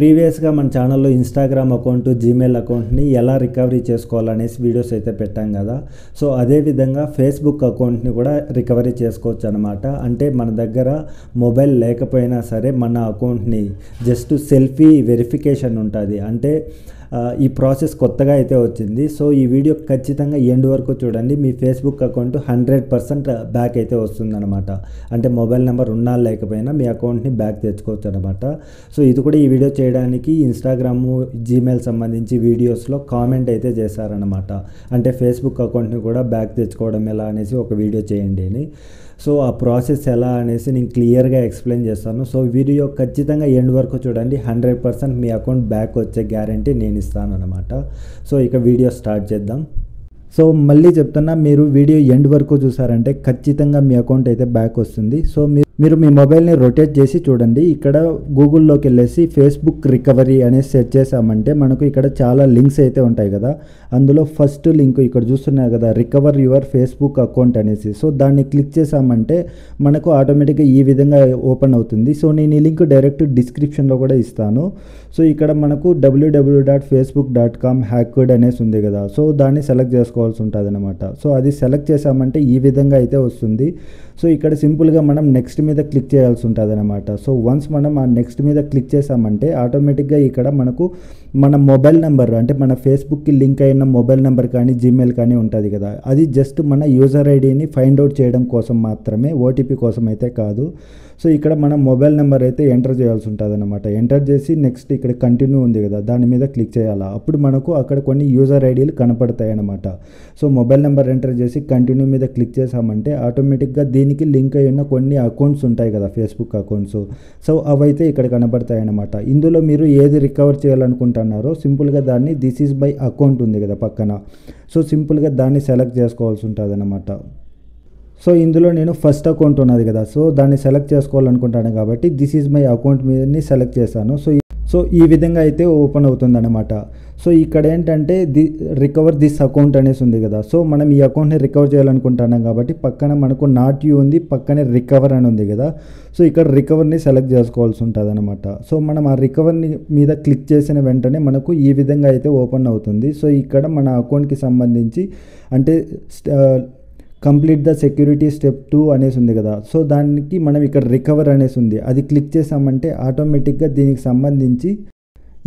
ప్రీవియస్గా మన ఛానల్లో ఇన్స్టాగ్రామ్ అకౌంట్, జీమెయిల్ అకౌంట్ని ఎలా రికవరీ చేసుకోవాలనేసి వీడియోస్ అయితే పెట్టాం కదా. సో అదేవిధంగా ఫేస్బుక్ అకౌంట్ని కూడా రికవరీ చేసుకోవచ్చు అనమాట. అంటే మన దగ్గర మొబైల్ లేకపోయినా సరే మన అకౌంట్ని జస్ట్ సెల్ఫీ వెరిఫికేషన్ ఉంటుంది. అంటే ఈ ప్రాసెస్ కొత్తగా అయితే వచ్చింది. సో ఈ వీడియో ఖచ్చితంగా ఎండ్ వరకు చూడండి. మీ ఫేస్బుక్ అకౌంట్ 100% బ్యాక్ అయితే వస్తుందన్నమాట. అంటే మొబైల్ నెంబర్ ఉన్నా లేకపోయినా మీ అకౌంట్ని బ్యాక్ తెచ్చుకోవచ్చు అనమాట. సో ఇది కూడా ఈ వీడియో చేయడానికి ఇన్స్టాగ్రాము, జీమెయిల్ సంబంధించి వీడియోస్లో కామెంట్ అయితే చేశారనమాట. అంటే ఫేస్బుక్ అకౌంట్ని కూడా బ్యాక్ తెచ్చుకోవడం ఎలా అనేసి ఒక వీడియో చేయండి అని. సో ఆ ప్రాసెస్ ఎలా అనేసి నేను క్లియర్గా ఎక్స్ప్లెయిన్ చేస్తాను. సో వీడియో ఖచ్చితంగా ఎండ్ వరకు చూడండి. 100% మీ అకౌంట్ బ్యాక్ వచ్చే గ్యారంటీ నేను ఇస్తాను అనమాట. సో ఇక వీడియో స్టార్ట్ చేద్దాం. సో మళ్ళీ చెప్తున్నా, మీరు వీడియో ఎండ్ వరకు చూసారంటే ఖచ్చితంగా మీ అకౌంట్ అయితే బ్యాక్ వస్తుంది. సో మీరు మీ మొబైల్ని రొటేట్ చేసి చూడండి. ఇక్కడ గూగుల్లోకి వెళ్ళేసి ఫేస్బుక్ రికవరీ అనేది సెర్చ్ చేసామంటే మనకు ఇక్కడ చాలా లింక్స్ అయితే ఉంటాయి కదా. అందులో ఫస్ట్ లింక్ ఇక్కడ చూస్తున్నారు కదా, రికవర్ యువర్ ఫేస్బుక్ అకౌంట్ అనేసి. సో దాన్ని క్లిక్ చేసామంటే మనకు ఆటోమేటిక్గా ఈ విధంగా ఓపెన్ అవుతుంది. సో నేను ఈ లింక్ డైరెక్ట్ డిస్క్రిప్షన్లో కూడా ఇస్తాను. సో ఇక్కడ మనకు www.facebook.com హ్యాక్డ్ అనేసి ఉంది కదా. సో దాన్ని సెలెక్ట్ చేసుకోవాల్సి ఉంటుంది అనమాట. సో అది సెలెక్ట్ చేసామంటే ఈ విధంగా అయితే వస్తుంది. సో ఇక్కడ సింపుల్గా మనం నెక్స్ట్ మీద క్లిక్ చేయాల్సి ఉంటుంది అనమాట. సో వన్స్ మనం ఆ నెక్స్ట్ మీద క్లిక్ చేసామంటే ఆటోమేటిక్గా ఇక్కడ మనకు మన మొబైల్ నెంబర్, అంటే మన ఫేస్బుక్కి లింక్ అయిన మొబైల్ నెంబర్ కానీ జీమెయిల్ కానీ ఉంటుంది కదా, అది జస్ట్ మన యూజర్ ఐడిని ఫైండ్ అవుట్ చేయడం కోసం మాత్రమే, ఓటీపీ కోసం అయితే కాదు. సో ఇక్కడ మనం మొబైల్ నెంబర్ అయితే ఎంటర్ చేయాల్సి ఉంటుంది అనమాట. ఎంటర్ చేసి నెక్స్ట్ ఇక్కడ కంటిన్యూ ఉంది కదా, దాని మీద క్లిక్ చేయాలా. అప్పుడు మనకు అక్కడ కొన్ని యూజర్ ఐడీలు కనపడతాయి అనమాట. సో మొబైల్ నెంబర్ ఎంటర్ చేసి కంటిన్యూ మీద క్లిక్ చేసామంటే ఆటోమేటిక్గా దీనికి లింక్ అయిన కొన్ని అకౌంట్స్ ఉంటాయి కదా, ఫేస్బుక్ అకౌంట్స్. సో అవైతే ఇక్కడ కనపడతాయి అనమాట. ఇందులో మీరు ఏది రికవర్ చేయాలనుకుంటున్నారో సింపుల్గా దాన్ని దిస్ ఈజ్ మై అకౌంట్ ఉంది కదా పక్కన, సో సింపుల్గా దాన్ని సెలెక్ట్ చేసుకోవాల్సి ఉంటుంది అనమాట. సో ఇందులో నేను ఫస్ట్ అకౌంట్ ఉన్నది కదా, సో దాన్ని సెలెక్ట్ చేసుకోవాలనుకుంటాను కాబట్టి దిస్ ఈజ్ మై అకౌంట్ మీదని సెలెక్ట్ చేశాను. సో ఈ విధంగా అయితే ఓపెన్ అవుతుంది అనమాట. సో ఇక్కడ ఏంటంటే రికవర్ దిస్ అకౌంట్ అనేసి ఉంది కదా. సో మనం ఈ అకౌంట్ని రికవర్ చేయాలనుకుంటున్నాం కాబట్టి పక్కన మనకు నాట్ యూ ఉంది, పక్కనే రికవర్ అని ఉంది కదా. సో ఇక్కడ రికవర్ని సెలెక్ట్ చేసుకోవాల్సి ఉంటుంది అనమాట. సో మనం ఆ రికవర్ని మీద క్లిక్ చేసిన వెంటనే మనకు ఈ విధంగా అయితే ఓపెన్ అవుతుంది. సో ఇక్కడ మన అకౌంట్కి సంబంధించి అంటే కంప్లీట్ ద సెక్యూరిటీ స్టెప్ 2 అనేసి ఉంది కదా. సో దానికి మనం ఇక్కడ రికవర్ అనేసి ఉంది, అది క్లిక్ చేసామంటే ఆటోమేటిక్గా దీనికి సంబంధించి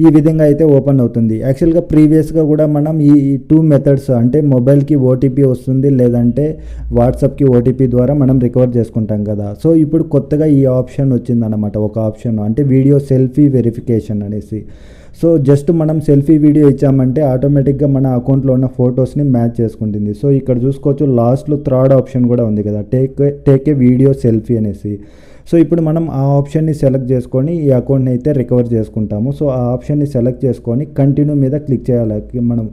ఈ విధంగా అయితే ఓపెన్ అవుతుంది. యాక్చువల్గా ప్రీవియస్గా కూడా మనం ఈ 2 మెథడ్స్, అంటే మొబైల్కి ఓటీపీ వస్తుంది, లేదంటే వాట్సాప్కి ఓటీపీ ద్వారా మనం రికవర్ చేసుకుంటాం కదా. సో ఇప్పుడు కొత్తగా ఈ ఆప్షన్ వచ్చిందన్నమాట, ఒక ఆప్షన్, అంటే వీడియో సెల్ఫీ వెరిఫికేషన్ అనేసి. సో జస్ట్ మనం సెల్ఫీ వీడియో ఇచ్చామంటే ఆటోమేటిక్గా మన అకౌంట్లో ఉన్న ఫొటోస్ని మ్యాచ్ చేసుకుంటుంది. సో ఇక్కడ చూసుకోవచ్చు లాస్ట్లో థర్డ్ ఆప్షన్ కూడా ఉంది కదా, టేక్ ఏ వీడియో సెల్ఫీ అనేసి. సో ఇప్పుడు మనం ఆ ఆప్షన్ని సెలెక్ట్ చేసుకొని ఈ అకౌంట్ని అయితే రికవర్ చేసుకుంటాము. సో ఆ ఆప్షన్ని సెలెక్ట్ చేసుకొని కంటిన్యూ మీద క్లిక్ చేయాలి మనం.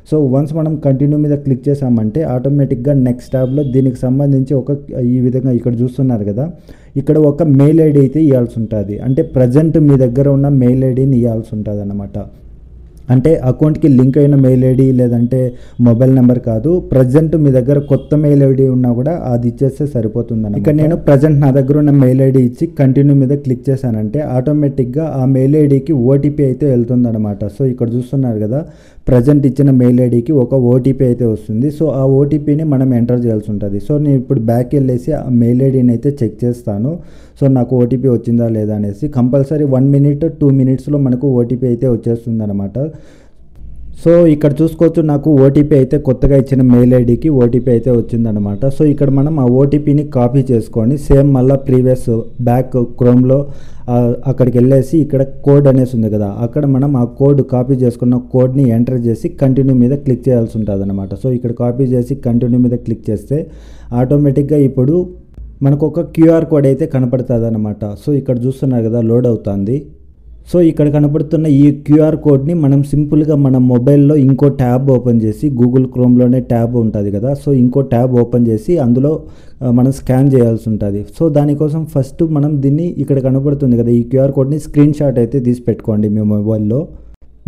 సో వన్స్ మనం కంటిన్యూ మీద క్లిక్ చేసామంటే ఆటోమేటిక్గా నెక్స్ట్ ట్యాబ్లో దీనికి సంబంధించి ఈ విధంగా ఇక్కడ చూస్తున్నారు కదా, ఇక్కడ ఒక మెయిల్ ఐడి అయితే ఇవ్వాల్సి ఉంటుంది. అంటే ప్రజెంట్ మీ దగ్గర ఉన్న మెయిల్ ఐడిని ఇవ్వాల్సి ఉంటుంది అన్నమాట. అంటే అకౌంట్కి లింక్ అయిన మెయిల్ ఐడి లేదంటే మొబైల్ నెంబర్ కాదు, ప్రజెంట్ మీ దగ్గర కొత్త మెయిల్ ఐడి ఉన్నా కూడా అది ఇచ్చేస్తే సరిపోతుందని. ఇక్కడ నేను ప్రజెంట్ నా దగ్గర ఉన్న మెయిల్ ఐడి ఇచ్చి కంటిన్యూ మీద క్లిక్ చేశానంటే ఆటోమేటిక్గా ఆ మెయిల్ ఐడికి ఓటీపీ అయితే వెళ్తుందన్నమాట. సో ఇక్కడ చూస్తున్నారు కదా, ప్రజెంట్ ఇచ్చిన మెయిల్ ఐడికి ఒక ఓటీపీ అయితే వస్తుంది. సో ఆ ఓటీపీని మనం ఎంటర్ చేయాల్సి ఉంటుంది. సో నేను ఇప్పుడు బ్యాక్ వెళ్ళేసి ఆ మెయిల్ ఐడిని అయితే చెక్ చేస్తాను. సో నాకు ఓటీపీ వచ్చిందా లేదా అనేసి. కంపల్సరీ 1 minute 2 minutesలో మనకు ఓటీపీ అయితే వచ్చేస్తుంది అనమాట. సో ఇక్కడ చూసుకోవచ్చు, నాకు ఓటీపీ అయితే కొత్తగా ఇచ్చిన మెయిల్ ఐడికి ఓటీపీ అయితే వచ్చిందనమాట. సో ఇక్కడ మనం ఆ ఓటీపీని కాపీ చేసుకొని సేమ్ మళ్ళీ ప్రీవియస్ బ్యాక్ క్రోమ్లో అక్కడికి వెళ్ళేసి ఇక్కడ కోడ్ అనేసి ఉంది కదా, అక్కడ మనం ఆ కోడ్ కాపీ చేసుకున్న కోడ్ని ఎంటర్ చేసి కంటిన్యూ మీద క్లిక్ చేయాల్సి ఉంటుంది అనమాట. సో ఇక్కడ కాపీ చేసి కంటిన్యూ మీద క్లిక్ చేస్తే ఆటోమేటిక్గా ఇప్పుడు మనకు ఒక క్యూఆర్ కోడ్ అయితే కనపడుతుంది అనమాట. సో ఇక్కడ చూస్తున్నారు కదా, లోడ్ అవుతుంది. సో ఇక్కడ కనపడుతున్న ఈ క్యూఆర్ కోడ్ని మనం సింపుల్గా మన మొబైల్లో ఇంకో ట్యాబ్ ఓపెన్ చేసి, గూగుల్ క్రోమ్లోనే ట్యాబ్ ఉంటుంది కదా, సో ఇంకో ట్యాబ్ ఓపెన్ చేసి అందులో మనం స్కాన్ చేయాల్సి ఉంటుంది. సో దానికోసం ఫస్ట్ మనం దీన్ని ఇక్కడ కనపడుతుంది కదా, ఈ క్యూఆర్ కోడ్ని స్క్రీన్ షాట్ అయితే తీసి పెట్టుకోండి మీ మొబైల్లో.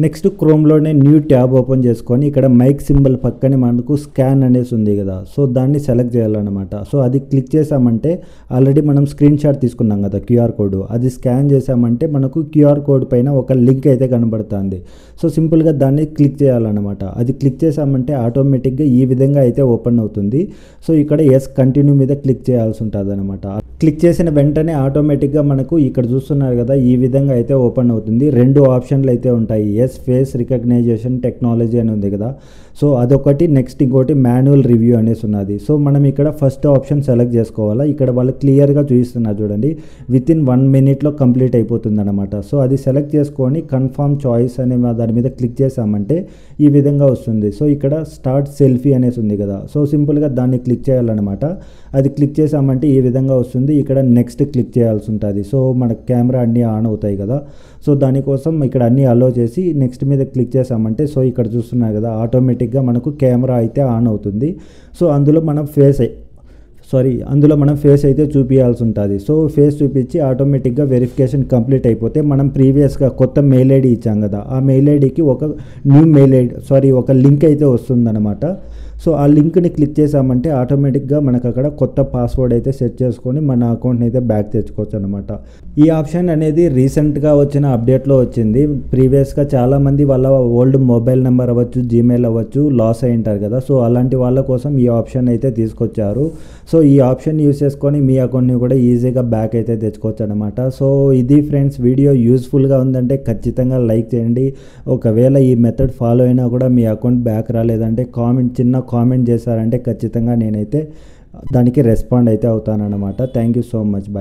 నెక్స్ట్ క్రోమ్లోనే న్యూ ట్యాబ్ ఓపెన్ చేసుకొని ఇక్కడ మైక్ సింబల్ పక్కనే మనకు స్కాన్ అనేసి ఉంది కదా, సో దాన్ని సెలెక్ట్ చేయాలన్నమాట. సో అది క్లిక్ చేసామంటే ఆల్రెడీ మనం స్క్రీన్ షాట్ తీసుకున్నాం కదా క్యూఆర్ కోడ్, అది స్కాన్ చేసామంటే మనకు క్యూఆర్ కోడ్ పైన ఒక లింక్ అయితే కనబడుతుంది. సో సింపుల్గా దాన్ని క్లిక్ చేయాలన్నమాట. అది క్లిక్ చేసామంటే ఆటోమేటిక్గా ఈ విధంగా అయితే ఓపెన్ అవుతుంది. సో ఇక్కడ ఎస్ కంటిన్యూ మీద క్లిక్ చేయాల్సి ఉంటుంది అనమాట. క్లిక్ చేసిన వెంటనే ఆటోమేటిక్గా మనకు ఇక్కడ చూస్తున్నారు కదా ఈ విధంగా అయితే ఓపెన్ అవుతుంది. 2 ఆప్షన్లు అయితే ఉంటాయి, ఎస్ ఫేస్ రికగ్నైజేషన్ టెక్నాలజీ అని ఉంది కదా, సో అదొకటి. నెక్స్ట్ ఇంకోటి మాన్యువల్ రివ్యూ అనేసి ఉన్నది. సో మనం ఇక్కడ ఫస్ట్ ఆప్షన్ సెలెక్ట్ చేసుకోవాలా. ఇక్కడ వాళ్ళు క్లియర్గా చూపిస్తున్నారు చూడండి, వితిన్ 1 మినిట్లో కంప్లీట్ అయిపోతుంది అనమాట. సో అది సెలెక్ట్ చేసుకొని కన్ఫర్మ్ చాయిస్ అనే దాని మీద క్లిక్ చేసామంటే ఈ విధంగా వస్తుంది. సో ఇక్కడ స్టార్ట్ సెల్ఫీ అనేసి ఉంది కదా, సో సింపుల్గా దాన్ని క్లిక్ చేయాలన్నమాట. అది క్లిక్ చేసామంటే ఈ విధంగా వస్తుంది. ఇక్కడ నెక్స్ట్ క్లిక్ చేయాల్సి ఉంటుంది. సో మన కెమెరా అన్నీ ఆన్ అవుతాయి కదా, సో దానికోసం ఇక్కడ అన్నీ అలో చేసి నెక్స్ట్ మీద క్లిక్ చేసామంటే సో ఇక్కడ చూస్తున్నారు కదా ఆటోమేటిక్గా మనకు కెమెరా అయితే ఆన్ అవుతుంది. సో అందులో మనం ఫేస్ అయితే చూపించాల్సి ఉంటుంది. సో ఫేస్ చూపించి ఆటోమేటిక్గా వెరిఫికేషన్ కంప్లీట్ అయిపోతే మనం ప్రీవియస్గా కొత్త మెయిల్ ఐడి ఇచ్చాం కదా, ఆ మెయిల్ ఐడికి ఒక న్యూ ఒక లింక్ అయితే వస్తుందన్నమాట. సో ఆ లింక్ని క్లిక్ చేసామంటే ఆటోమేటిక్గా మనకు అక్కడ కొత్త పాస్వర్డ్ అయితే సెట్ చేసుకొని మన అకౌంట్ని అయితే బ్యాక్ తెచ్చుకోవచ్చు అనమాట. ఈ ఆప్షన్ అనేది రీసెంట్గా వచ్చిన అప్డేట్లో వచ్చింది. ప్రీవియస్గా చాలామంది వాళ్ళ ఓల్డ్ మొబైల్ నెంబర్ అవ్వచ్చు, జీమెయిల్ అవ్వచ్చు లాస్ అయి ఉంటారు కదా, సో అలాంటి వాళ్ళ కోసం ఈ ఆప్షన్ అయితే తీసుకొచ్చారు. సో ఈ ఆప్షన్ యూస్ చేసుకొని మీ అకౌంట్ని కూడా ఈజీగా బ్యాక్ అయితే తెచ్చుకోవచ్చు అనమాట. సో ఇది ఫ్రెండ్స్, వీడియో యూస్ఫుల్గా ఉందంటే ఖచ్చితంగా లైక్ చేయండి. ఒకవేళ ఈ మెథడ్ ఫాలో అయినా కూడా మీ అకౌంట్ బ్యాక్ రాలేదంటే చిన్న కామెంట్ చేశారంటే ఖచ్చితంగా నేనైతే దానికి రెస్పాండ్ అయితే అవుతానన్నమాట. Thank you so much. Bye.